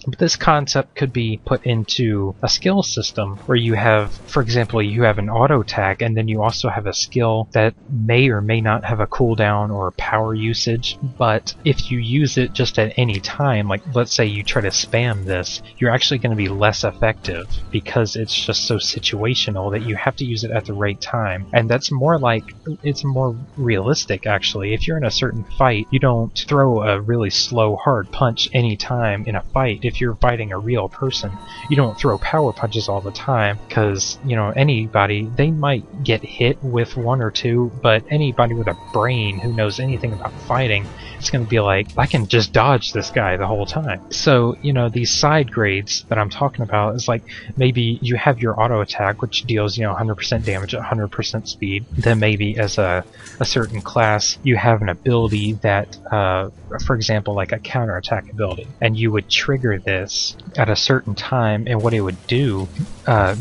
But this concept could be put into a skill system where you have, for example, you have an auto attack and then you also have a skill that may or may not have a cooldown or power usage, but if you use it just at any time, like let's say you try to spam this, you're actually going to be less effective because it's just so situational that you have to use it at the right time. And that's more like, it's more realistic actually. If you're in a certain fight, you don't throw a really slow hard punch any time in a fight. If you're fighting a real person, you don't throw power punches all the time, because you know, anybody, they might get hit with one or two, but anybody with a brain who knows anything about fighting, it's going to be like, I can just dodge this guy the whole time. So, you know, these side grades that I'm talking about is like, maybe you have your auto attack, which deals, you know, 100% damage at 100% speed. Then maybe as a certain class, you have an ability that, for example, like a counterattack ability, and you would trigger this at a certain time, and what it would do,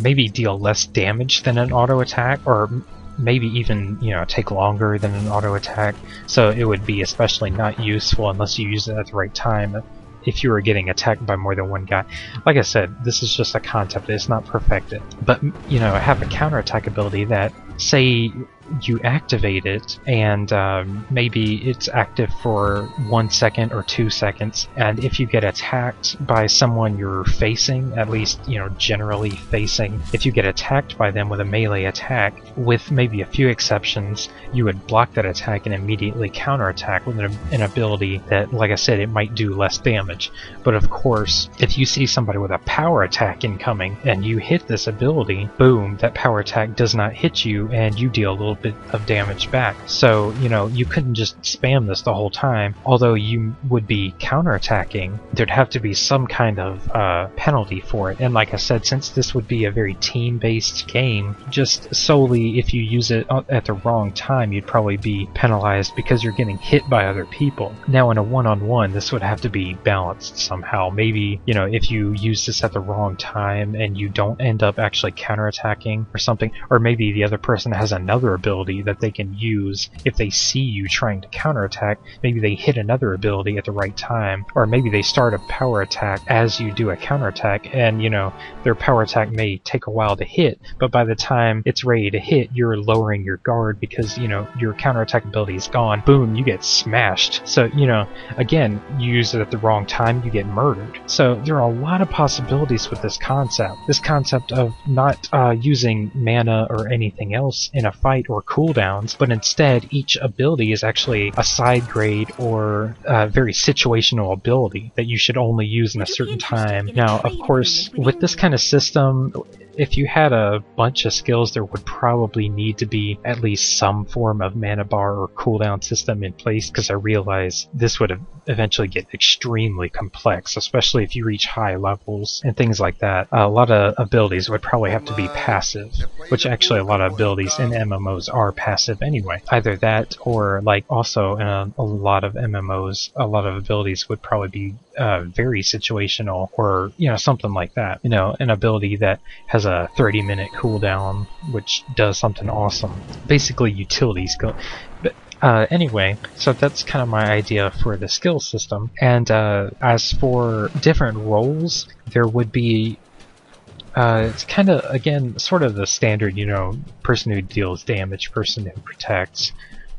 maybe deal less damage than an auto attack, or maybe even, you know, take longer than an auto attack. So it would be especially not useful unless you use it at the right time if you were getting attacked by more than one guy. Like I said, this is just a concept, it's not perfected. But, you know, have a counterattack ability that, say you activate it, and maybe it's active for 1 second or 2 seconds, and if you get attacked by someone you're facing, at least, you know, generally facing, if you get attacked by them with a melee attack, with maybe a few exceptions, you would block that attack and immediately counterattack with an ability that, like I said, it might do less damage. But of course, if you see somebody with a power attack incoming and you hit this ability, boom, that power attack does not hit you and you deal a little bit of damage back. So, you know, you couldn't just spam this the whole time. Although you would be counterattacking, there'd have to be some kind of penalty for it. And like I said, since this would be a very team-based game, just solely if you use it at the wrong time, you'd probably be penalized because you're getting hit by other people. Now in a one-on-one, this would have to be balanced somehow. Maybe, you know, if you use this at the wrong time and you don't end up actually counterattacking or something, or maybe the other person has another ability that they can use if they see you trying to counterattack. Maybe they hit another ability at the right time, or maybe they start a power attack as you do a counterattack, and you know, their power attack may take a while to hit, but by the time it's ready to hit, you're lowering your guard because, you know, your counterattack ability is gone. Boom, you get smashed. So, you know, again, you use it at the wrong time, you get murdered. So there are a lot of possibilities with this concept. This concept of not using mana or anything else in a fight or cooldowns, but instead each ability is actually a side grade or a very situational ability that you should only use in a certain time. Now, of course, with this kind of system, if you had a bunch of skills, there would probably need to be at least some form of mana bar or cooldown system in place, because I realize this would eventually get extremely complex, especially if you reach high levels and things like that. A lot of abilities would probably have to be passive, which actually a lot of abilities in MMOs are passive anyway. Either that, or like also in a lot of MMOs, a lot of abilities would probably be very situational, or, you know, something like that. You know, an ability that has a 30-minute cooldown, which does something awesome. Basically, utility skill. But anyway, so that's kind of my idea for the skill system. And as for different roles, there would be it's kind of, again, sort of the standard, you know, person who deals damage, person who protects,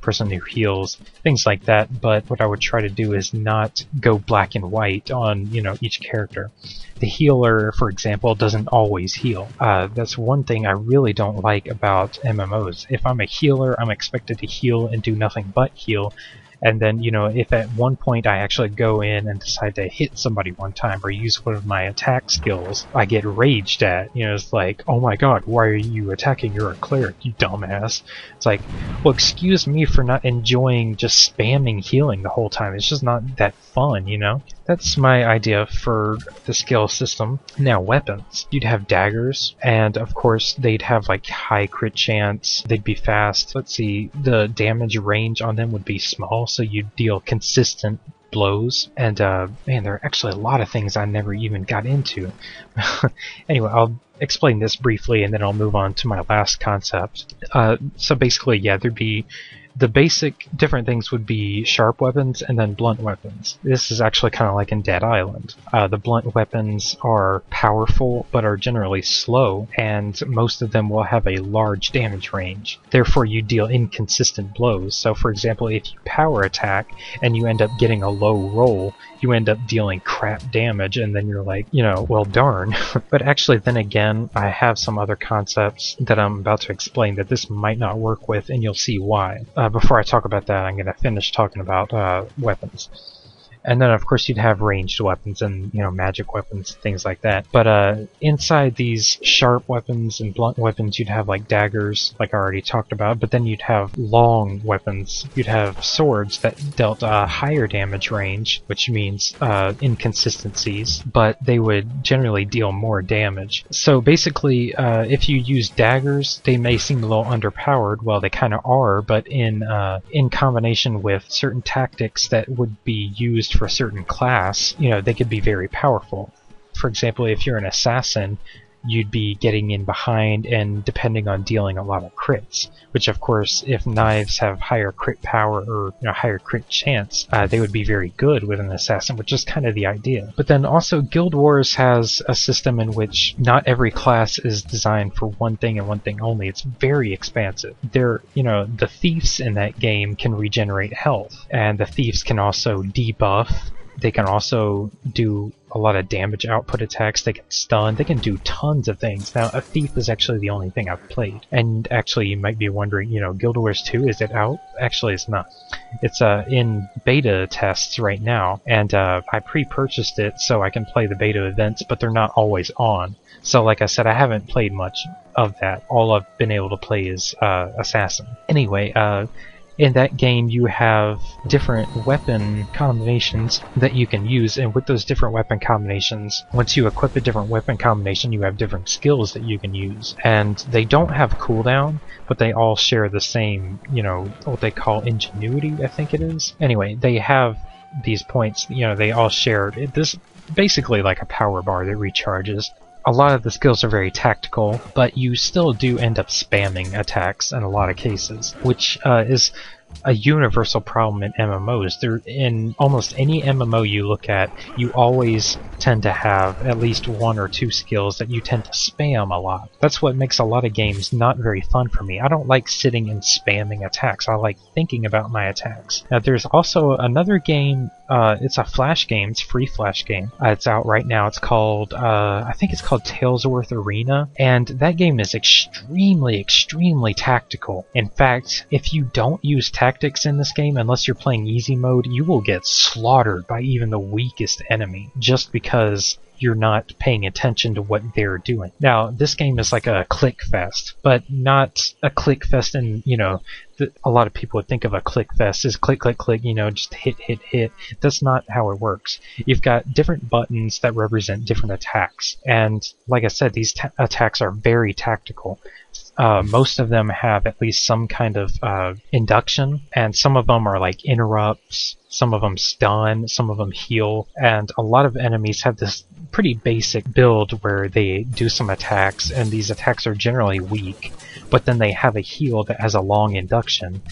person who heals, things like that. But what I would try to do is not go black and white on, you know, each character. The healer, for example, doesn't always heal. That's one thing I really don't like about MMOs. If I'm a healer, I'm expected to heal and do nothing but heal. And then, you know, if at one point I actually go in and decide to hit somebody one time or use one of my attack skills, I get raged at. You know, it's like, oh my god, why are you attacking? You're a cleric, you dumbass. It's like, well, excuse me for not enjoying just spamming healing the whole time. It's just not that fun, you know? That's my idea for the skill system. Now, weapons. You'd have daggers, and of course they'd have like high crit chance, they'd be fast. Let's see, the damage range on them would be small, so you'd deal consistent blows. And man, there are actually a lot of things I never even got into. Anyway, I'll explain this briefly and then I'll move on to my last concept. So basically, yeah, there'd be the basic different things would be sharp weapons and then blunt weapons. This is actually kind of like in Dead Island. The blunt weapons are powerful but are generally slow, and most of them will have a large damage range. Therefore, you deal inconsistent blows. So for example, if you power attack and you end up getting a low roll, you end up dealing crap damage, and then you're like, you know, well darn. But actually, then again, I have some other concepts that I'm about to explain that this might not work with, and you'll see why. Before I talk about that, I'm going to finish talking about weapons. And then, of course, you'd have ranged weapons and, you know, magic weapons, things like that. But inside these sharp weapons and blunt weapons, you'd have, like, daggers, like I already talked about. But then you'd have long weapons. You'd have swords that dealt a higher damage range, which means inconsistencies. But they would generally deal more damage. So basically, if you use daggers, they may seem a little underpowered. Well, they kind of are, but in combination with certain tactics that would be used for a certain class, you know, they could be very powerful. For example, if you're an assassin, you'd be getting in behind and depending on dealing a lot of crits, which of course, if knives have higher crit power or, you know, higher crit chance, they would be very good with an assassin, which is kind of the idea. But then also Guild Wars has a system in which not every class is designed for one thing and one thing only. It's very expansive. You know, the thieves in that game can regenerate health, and the thieves can also debuff. They can also do a lot of damage output attacks. They can stun. They can do tons of things. Now, a thief is actually the only thing I've played. And actually, you might be wondering, you know, Guild Wars 2, is it out? Actually, it's not. It's in beta tests right now, and I pre-purchased it so I can play the beta events, but they're not always on. So, like I said, I haven't played much of that. All I've been able to play is Assassin. Anyway, in that game, you have different weapon combinations that you can use, and with those different weapon combinations, once you equip a different weapon combination, you have different skills that you can use. And they don't have cooldown, but they all share the same, you know, what they call ingenuity, I think it is. Anyway, they have these points, you know, they all share this, basically like a power bar that recharges. A lot of the skills are very tactical, but you still do end up spamming attacks in a lot of cases, which is a universal problem in MMOs. In almost any MMO you look at, you always tend to have at least one or two skills that you tend to spam a lot. That's what makes a lot of games not very fun for me. I don't like sitting and spamming attacks. I like thinking about my attacks. Now, there's also another game, it's a Flash game, it's a free Flash game. It's out right now. It's called, I think it's called Talesworth Arena, and that game is extremely, extremely tactical. In fact, if you don't use tactics in this game, unless you're playing easy mode, you will get slaughtered by even the weakest enemy, just because you're not paying attention to what they're doing. Now, this game is like a click fest, but not a click fest in, you know, a lot of people would think of a click fest as click, click, click, you know, just hit, hit, hit. That's not how it works. You've got different buttons that represent different attacks, and like I said, these attacks are very tactical. Most of them have at least some kind of induction, and some of them are like interrupts, some of them stun, some of them heal, and a lot of enemies have this pretty basic build where they do some attacks, and these attacks are generally weak, but then they have a heal that has a long induction.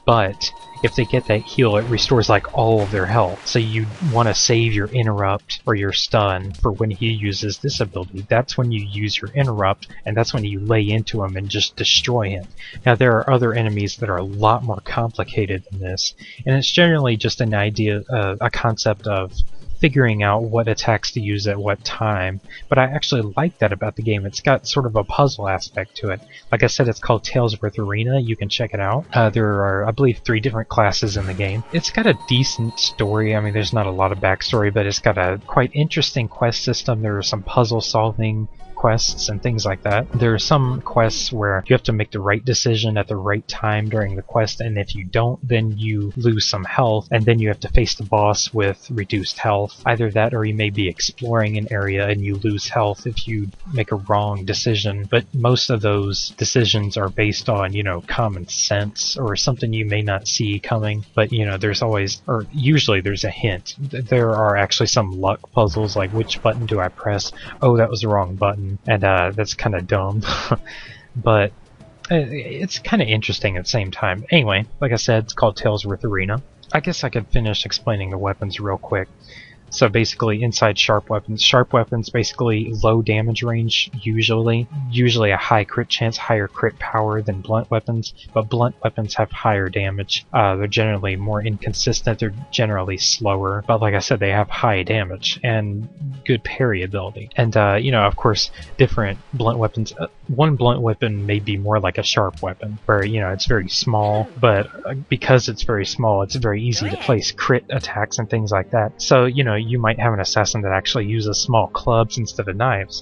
But if they get that heal, it restores like all of their health. So you want to save your interrupt or your stun for when he uses this ability. That's when you use your interrupt, and that's when you lay into him and just destroy him. Now, there are other enemies that are a lot more complicated than this, and it's generally just an idea, a concept of figuring out what attacks to use at what time. But I actually like that about the game. It's got sort of a puzzle aspect to it. Like I said, it's called Talesworth Arena. You can check it out. There are, I believe, 3 different classes in the game. It's got a decent story. I mean, there's not a lot of backstory, but it's got a quite interesting quest system. There are some puzzle solving quests and things like that. There are some quests where you have to make the right decision at the right time during the quest, and if you don't, then you lose some health, and then you have to face the boss with reduced health. Either that, or you may be exploring an area and you lose health if you make a wrong decision. But most of those decisions are based on, you know, common sense or something you may not see coming. But, you know, there's always, or usually there's a hint. There are actually some luck puzzles, like which button do I press? Oh, that was the wrong button. And that's kind of dumb. But It's kind of interesting at the same time. Anyway, like I said, it's called Talesworth Arena. I guess I could finish explaining the weapons real quick. So basically, inside sharp weapons basically low damage range usually a high crit chance, higher crit power than blunt weapons, but blunt weapons have higher damage. They're generally more inconsistent, they're generally slower, but like I said, they have high damage and good parry ability. And you know, of course, different blunt weapons. One blunt weapon may be more like a sharp weapon, where you know it's very small, but because it's very small, it's very easy to place crit attacks and things like that. So you know, you might have an assassin that actually uses small clubs instead of knives.